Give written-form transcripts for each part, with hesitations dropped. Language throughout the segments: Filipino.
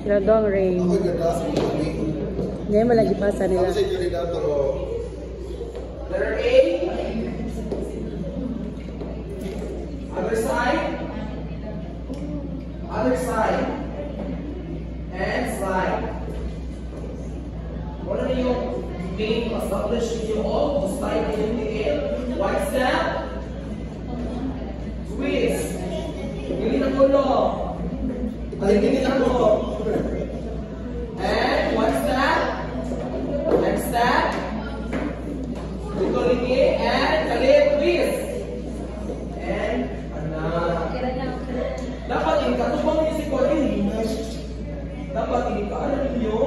Sila doang rain. Ako ganda sa mga Hindi mo lagi pasa nila. Ako sa inyo rin nato. Letter A. Other side. Other side. And slide. Wala na yung main establish niyo all. Just slide in the air. One step. Twist. Gili na gulo. Gili na gulo. And one step. Next step. Dito lagi. And kalit. Twist. And dapat ini katubang niyo si Corin. Dapat ini kaanan ninyo.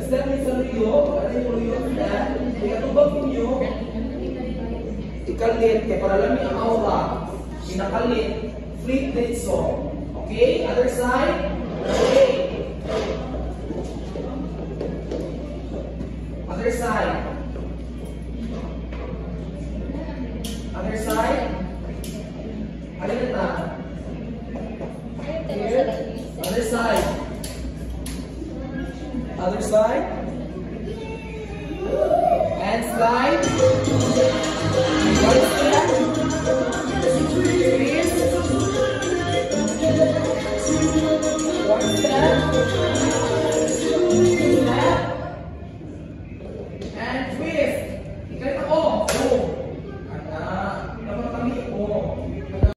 Step ni sa liyo. Ano yung liyo na. Ikatubang ninyo. Ikalit. Kaya para lang ang aura. Sinakalit. Flip dito. Okay? Other side. Okay. Other side. Other side. Alin na? Here. Other side. Other side. And slide. One step. Twist. One step.